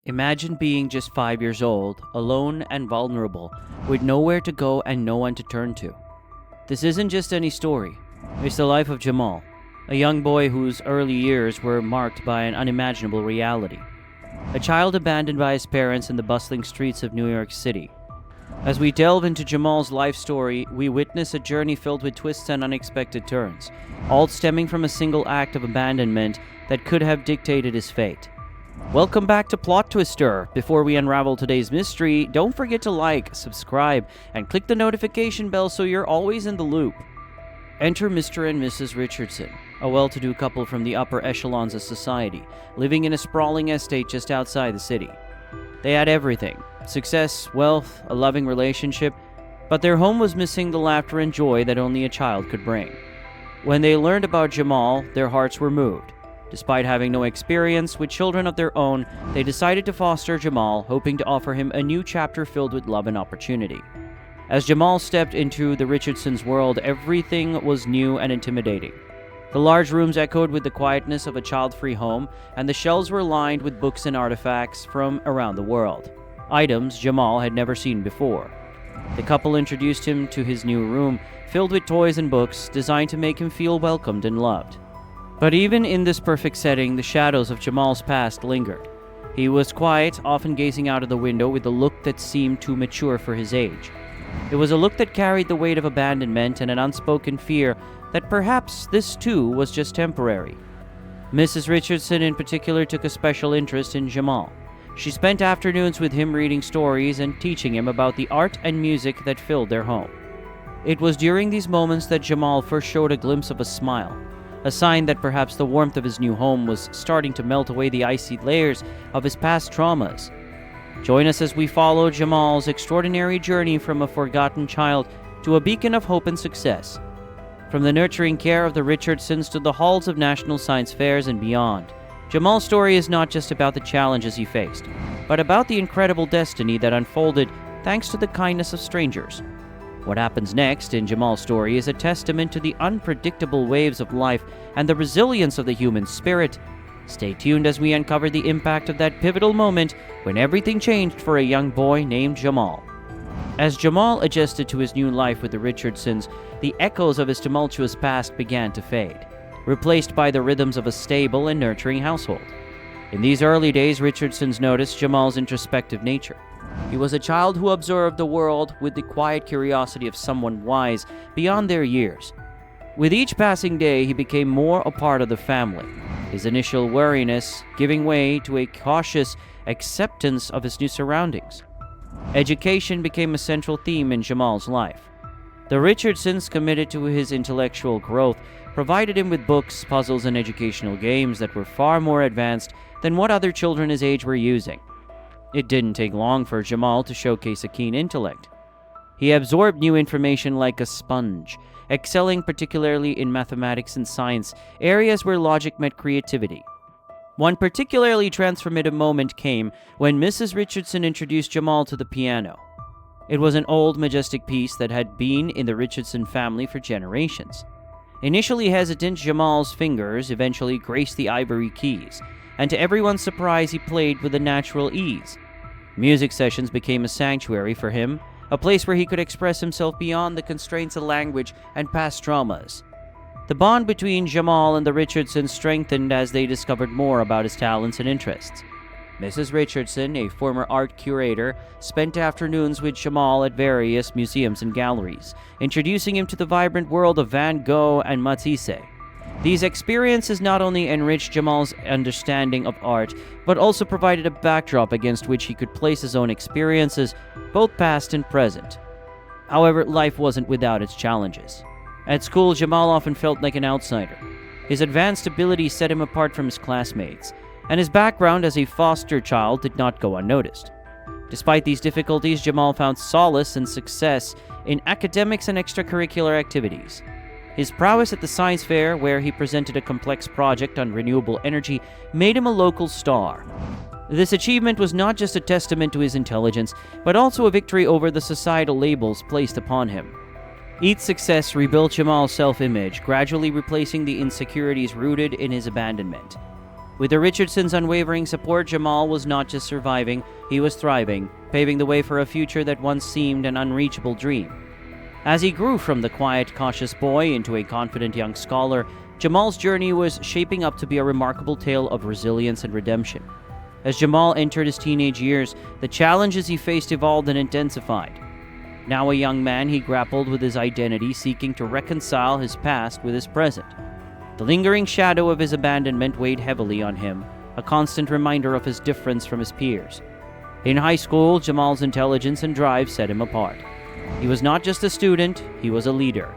Imagine being just 5 years old, alone and vulnerable, with nowhere to go and no one to turn to. This isn't just any story. It's the life of Jamal, a young boy whose early years were marked by an unimaginable reality. A child abandoned by his parents in the bustling streets of New York City. As we delve into Jamal's life story, we witness a journey filled with twists and unexpected turns, all stemming from a single act of abandonment that could have dictated his fate. Welcome back to PlotTwister. Before we unravel today's mystery, don't forget to like, subscribe, and click the notification bell so you're always in the loop. Enter Mr. and Mrs. Richardson, a well-to-do couple from the upper echelons of society, living in a sprawling estate just outside the city. They had everything: success, wealth, a loving relationship, but their home was missing the laughter and joy that only a child could bring. When they learned about Jamal, their hearts were moved. Despite having no experience with children of their own, they decided to foster Jamal, hoping to offer him a new chapter filled with love and opportunity. As Jamal stepped into the Richardsons' world, everything was new and intimidating. The large rooms echoed with the quietness of a child-free home, and the shelves were lined with books and artifacts from around the world, items Jamal had never seen before. The couple introduced him to his new room, filled with toys and books, designed to make him feel welcomed and loved. But even in this perfect setting, the shadows of Jamal's past lingered. He was quiet, often gazing out of the window with a look that seemed too mature for his age. It was a look that carried the weight of abandonment and an unspoken fear that perhaps this too was just temporary. Mrs. Richardson in particular took a special interest in Jamal. She spent afternoons with him reading stories and teaching him about the art and music that filled their home. It was during these moments that Jamal first showed a glimpse of a smile, a sign that perhaps the warmth of his new home was starting to melt away the icy layers of his past traumas. Join us as we follow Jamal's extraordinary journey from a forgotten child to a beacon of hope and success. From the nurturing care of the Richardsons to the halls of national science fairs and beyond, Jamal's story is not just about the challenges he faced, but about the incredible destiny that unfolded thanks to the kindness of strangers. What happens next in Jamal's story is a testament to the unpredictable waves of life and the resilience of the human spirit. Stay tuned as we uncover the impact of that pivotal moment when everything changed for a young boy named Jamal. As Jamal adjusted to his new life with the Richardsons, the echoes of his tumultuous past began to fade, replaced by the rhythms of a stable and nurturing household. In these early days, Richardsons noticed Jamal's introspective nature. He was a child who observed the world with the quiet curiosity of someone wise beyond their years. With each passing day, he became more a part of the family, his initial wariness giving way to a cautious acceptance of his new surroundings. Education became a central theme in Jamal's life. The Richardsons, committed to his intellectual growth, provided him with books, puzzles, and educational games that were far more advanced than what other children his age were using. It didn't take long for Jamal to showcase a keen intellect. He absorbed new information like a sponge, excelling particularly in mathematics and science, areas where logic met creativity. One particularly transformative moment came when Mrs. Richardson introduced Jamal to the piano. It was an old, majestic piece that had been in the Richardson family for generations. Initially hesitant, Jamal's fingers eventually graced the ivory keys, and to everyone's surprise, he played with a natural ease. Music sessions became a sanctuary for him, a place where he could express himself beyond the constraints of language and past traumas. The bond between Jamal and the Richardsons strengthened as they discovered more about his talents and interests. Mrs. Richardson, a former art curator, spent afternoons with Jamal at various museums and galleries, introducing him to the vibrant world of Van Gogh and Matisse. These experiences not only enriched Jamal's understanding of art, but also provided a backdrop against which he could place his own experiences, both past and present. However, life wasn't without its challenges. At school, Jamal often felt like an outsider. His advanced ability set him apart from his classmates, and his background as a foster child did not go unnoticed. Despite these difficulties, Jamal found solace and success in academics and extracurricular activities. His prowess at the science fair, where he presented a complex project on renewable energy, made him a local star. This achievement was not just a testament to his intelligence, but also a victory over the societal labels placed upon him. Each success rebuilt Jamal's self-image, gradually replacing the insecurities rooted in his abandonment. With the Richardsons' unwavering support, Jamal was not just surviving, he was thriving, paving the way for a future that once seemed an unreachable dream. As he grew from the quiet, cautious boy into a confident young scholar, Jamal's journey was shaping up to be a remarkable tale of resilience and redemption. As Jamal entered his teenage years, the challenges he faced evolved and intensified. Now a young man, he grappled with his identity, seeking to reconcile his past with his present. The lingering shadow of his abandonment weighed heavily on him, a constant reminder of his difference from his peers. In high school, Jamal's intelligence and drive set him apart. He was not just a student, he was a leader.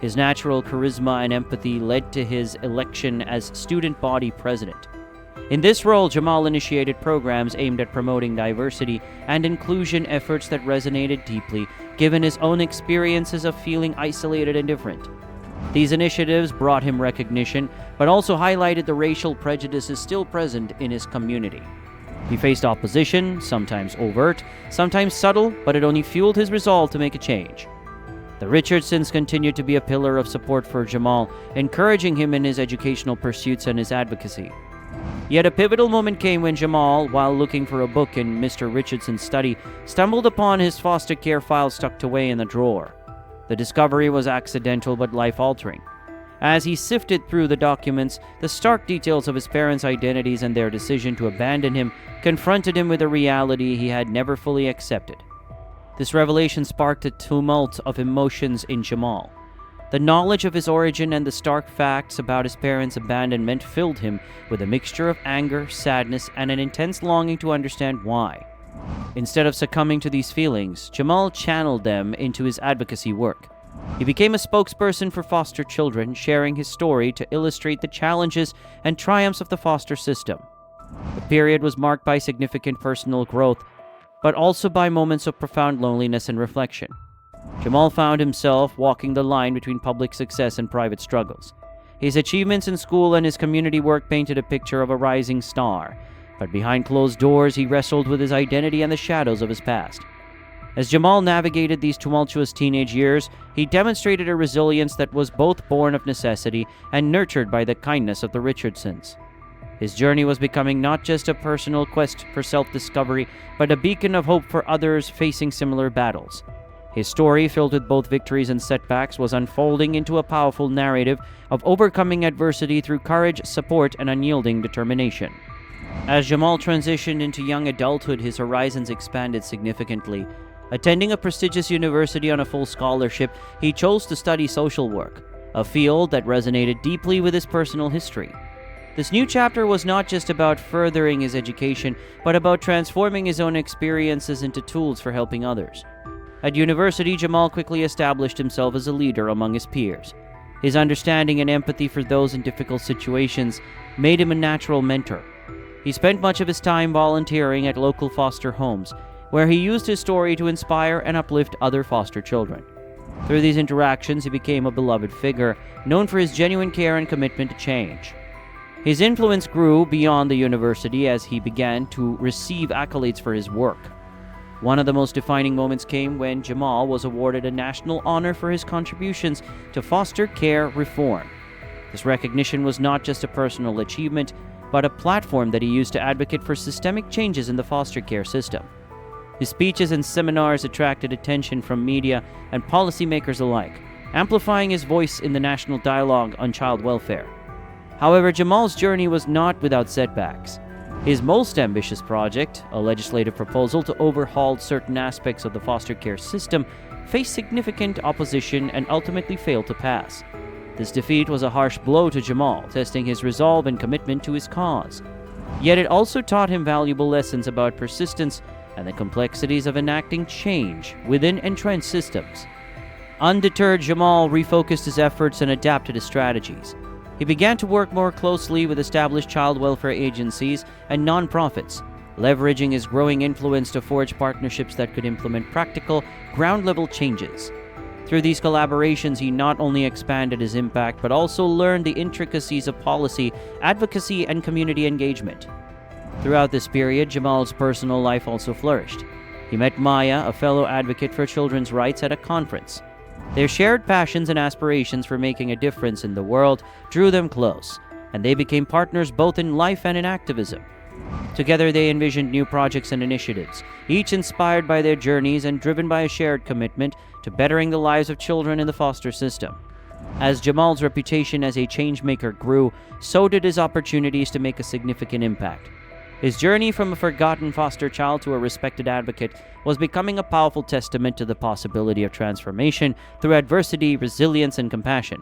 His natural charisma and empathy led to his election as student body president. In this role, Jamal initiated programs aimed at promoting diversity and inclusion, efforts that resonated deeply, given his own experiences of feeling isolated and different. These initiatives brought him recognition, but also highlighted the racial prejudices still present in his community. He faced opposition, sometimes overt, sometimes subtle, but it only fueled his resolve to make a change. The Richardsons continued to be a pillar of support for Jamal, encouraging him in his educational pursuits and his advocacy. Yet a pivotal moment came when Jamal, while looking for a book in Mr. Richardson's study, stumbled upon his foster care files tucked away in the drawer. The discovery was accidental but life-altering. As he sifted through the documents, the stark details of his parents' identities and their decision to abandon him confronted him with a reality he had never fully accepted. This revelation sparked a tumult of emotions in Jamal. The knowledge of his origin and the stark facts about his parents' abandonment filled him with a mixture of anger, sadness, and an intense longing to understand why. Instead of succumbing to these feelings, Jamal channeled them into his advocacy work. He became a spokesperson for foster children, sharing his story to illustrate the challenges and triumphs of the foster system. The period was marked by significant personal growth, but also by moments of profound loneliness and reflection. Jamal found himself walking the line between public success and private struggles. His achievements in school and his community work painted a picture of a rising star, but behind closed doors he wrestled with his identity and the shadows of his past. As Jamal navigated these tumultuous teenage years, he demonstrated a resilience that was both born of necessity and nurtured by the kindness of the Richardsons. His journey was becoming not just a personal quest for self-discovery, but a beacon of hope for others facing similar battles. His story, filled with both victories and setbacks, was unfolding into a powerful narrative of overcoming adversity through courage, support, and unyielding determination. As Jamal transitioned into young adulthood, his horizons expanded significantly. Attending a prestigious university on a full scholarship, he chose to study social work, a field that resonated deeply with his personal history. This new chapter was not just about furthering his education, but about transforming his own experiences into tools for helping others. At university, Jamal quickly established himself as a leader among his peers. His understanding and empathy for those in difficult situations made him a natural mentor. He spent much of his time volunteering at local foster homes, where he used his story to inspire and uplift other foster children. Through these interactions, he became a beloved figure, known for his genuine care and commitment to change. His influence grew beyond the university as he began to receive accolades for his work. One of the most defining moments came when Jamal was awarded a national honor for his contributions to foster care reform. This recognition was not just a personal achievement, but a platform that he used to advocate for systemic changes in the foster care system. His speeches and seminars attracted attention from media and policymakers alike, amplifying his voice in the national dialogue on child welfare. However, Jamal's journey was not without setbacks. His most ambitious project, a legislative proposal to overhaul certain aspects of the foster care system, faced significant opposition and ultimately failed to pass. This defeat was a harsh blow to Jamal, testing his resolve and commitment to his cause. Yet it also taught him valuable lessons about persistence and the complexities of enacting change within entrenched systems. Undeterred, Jamal refocused his efforts and adapted his strategies. He began to work more closely with established child welfare agencies and nonprofits, leveraging his growing influence to forge partnerships that could implement practical, ground-level changes. Through these collaborations, he not only expanded his impact, but also learned the intricacies of policy, advocacy, and community engagement. Throughout this period, Jamal's personal life also flourished. He met Maya, a fellow advocate for children's rights, at a conference. Their shared passions and aspirations for making a difference in the world drew them close, and they became partners both in life and in activism. Together, they envisioned new projects and initiatives, each inspired by their journeys and driven by a shared commitment to bettering the lives of children in the foster system. As Jamal's reputation as a changemaker grew, so did his opportunities to make a significant impact. His journey from a forgotten foster child to a respected advocate was becoming a powerful testament to the possibility of transformation through adversity, resilience, and compassion.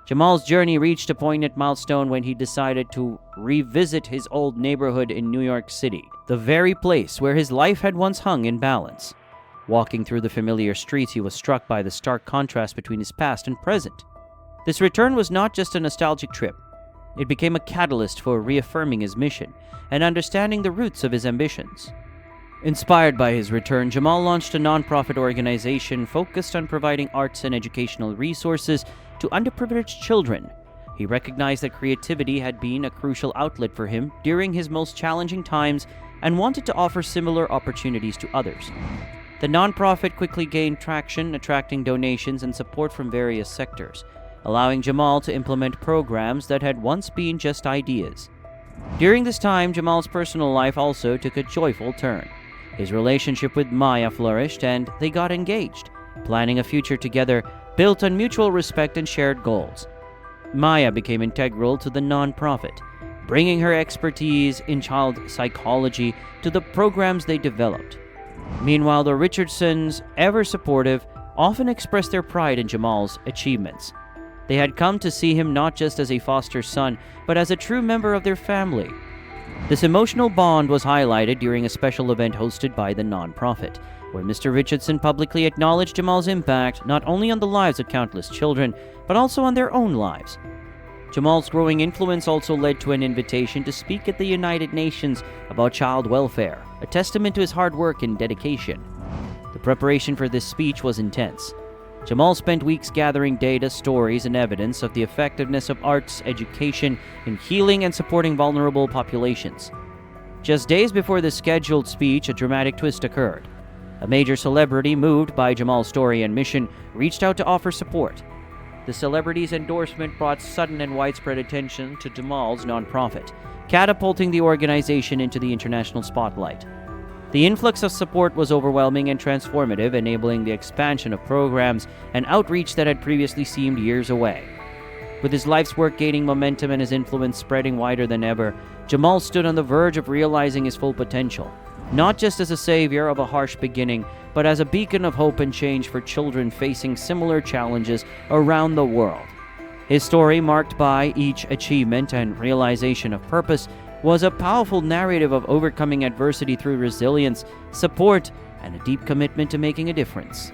Jamal's journey reached a poignant milestone when he decided to revisit his old neighborhood in New York City, the very place where his life had once hung in balance. Walking through the familiar streets, he was struck by the stark contrast between his past and present. This return was not just a nostalgic trip. It became a catalyst for reaffirming his mission and understanding the roots of his ambitions. Inspired by his return, Jamal launched a nonprofit organization focused on providing arts and educational resources to underprivileged children. He recognized that creativity had been a crucial outlet for him during his most challenging times and wanted to offer similar opportunities to others. The nonprofit quickly gained traction, attracting donations and support from various sectors, allowing Jamal to implement programs that had once been just ideas. During this time, Jamal's personal life also took a joyful turn. His relationship with Maya flourished and they got engaged, planning a future together built on mutual respect and shared goals. Maya became integral to the nonprofit, bringing her expertise in child psychology to the programs they developed. Meanwhile, the Richardsons, ever supportive, often expressed their pride in Jamal's achievements. They had come to see him not just as a foster son, but as a true member of their family. This emotional bond was highlighted during a special event hosted by the nonprofit, where Mr. Richardson publicly acknowledged Jamal's impact not only on the lives of countless children, but also on their own lives. Jamal's growing influence also led to an invitation to speak at the United Nations about child welfare, a testament to his hard work and dedication. The preparation for this speech was intense. Jamal spent weeks gathering data, stories, and evidence of the effectiveness of arts education in healing and supporting vulnerable populations. Just days before the scheduled speech, a dramatic twist occurred. A major celebrity, moved by Jamal's story and mission, reached out to offer support. The celebrity's endorsement brought sudden and widespread attention to Jamal's nonprofit, catapulting the organization into the international spotlight. The influx of support was overwhelming and transformative, enabling the expansion of programs and outreach that had previously seemed years away. With his life's work gaining momentum and his influence spreading wider than ever, Jamal stood on the verge of realizing his full potential, not just as a savior of a harsh beginning, but as a beacon of hope and change for children facing similar challenges around the world. His story, marked by each achievement and realization of purpose, was a powerful narrative of overcoming adversity through resilience, support, and a deep commitment to making a difference.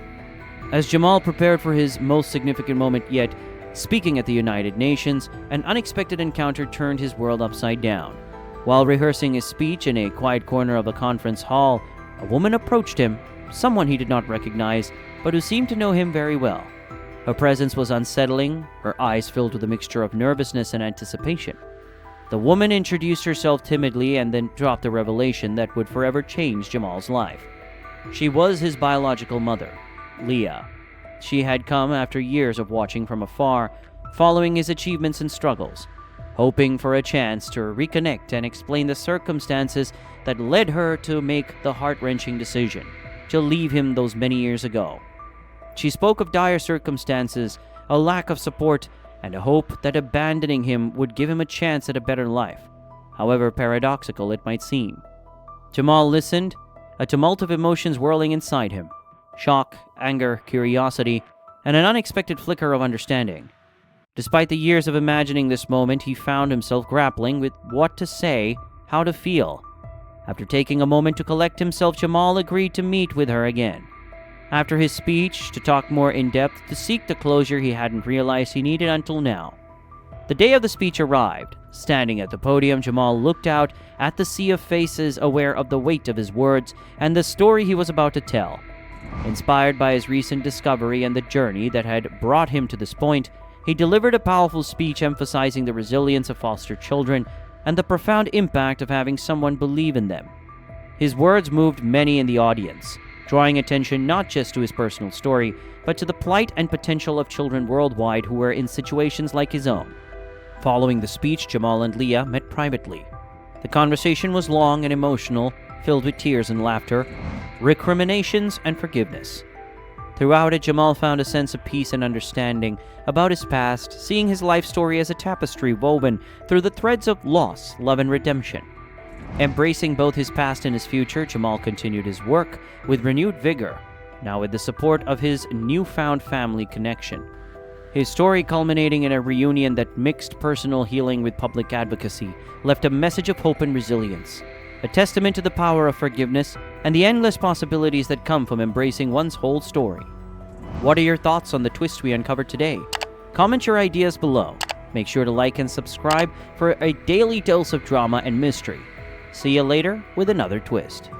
As Jamal prepared for his most significant moment yet, speaking at the United Nations, an unexpected encounter turned his world upside down. While rehearsing his speech in a quiet corner of a conference hall, a woman approached him, someone he did not recognize, but who seemed to know him very well. Her presence was unsettling, her eyes filled with a mixture of nervousness and anticipation. The woman introduced herself timidly and then dropped a revelation that would forever change Jamal's life. She was his biological mother, Leah. She had come after years of watching from afar, following his achievements and struggles, hoping for a chance to reconnect and explain the circumstances that led her to make the heart-wrenching decision to leave him those many years ago. She spoke of dire circumstances, a lack of support, and a hope that abandoning him would give him a chance at a better life, however paradoxical it might seem. Jamal listened, a tumult of emotions whirling inside him: shock, anger, curiosity, and an unexpected flicker of understanding. Despite the years of imagining this moment, he found himself grappling with what to say, how to feel. After taking a moment to collect himself, Jamal agreed to meet with her again. After his speech, to talk more in depth, to seek the closure he hadn't realized he needed until now. The day of the speech arrived. Standing at the podium, Jamal looked out at the sea of faces, aware of the weight of his words and the story he was about to tell. Inspired by his recent discovery and the journey that had brought him to this point, he delivered a powerful speech emphasizing the resilience of foster children and the profound impact of having someone believe in them. His words moved many in the audience, drawing attention not just to his personal story, but to the plight and potential of children worldwide who were in situations like his own. Following the speech, Jamal and Leah met privately. The conversation was long and emotional, filled with tears and laughter, recriminations and forgiveness. Throughout it, Jamal found a sense of peace and understanding about his past, seeing his life story as a tapestry woven through the threads of loss, love, and redemption. Embracing both his past and his future, Jamal continued his work with renewed vigor, now with the support of his newfound family connection. His story, culminating in a reunion that mixed personal healing with public advocacy, left a message of hope and resilience, a testament to the power of forgiveness and the endless possibilities that come from embracing one's whole story. What are your thoughts on the twist we uncovered today? Comment your ideas below. Make sure to like and subscribe for a daily dose of drama and mystery. See you later with another twist.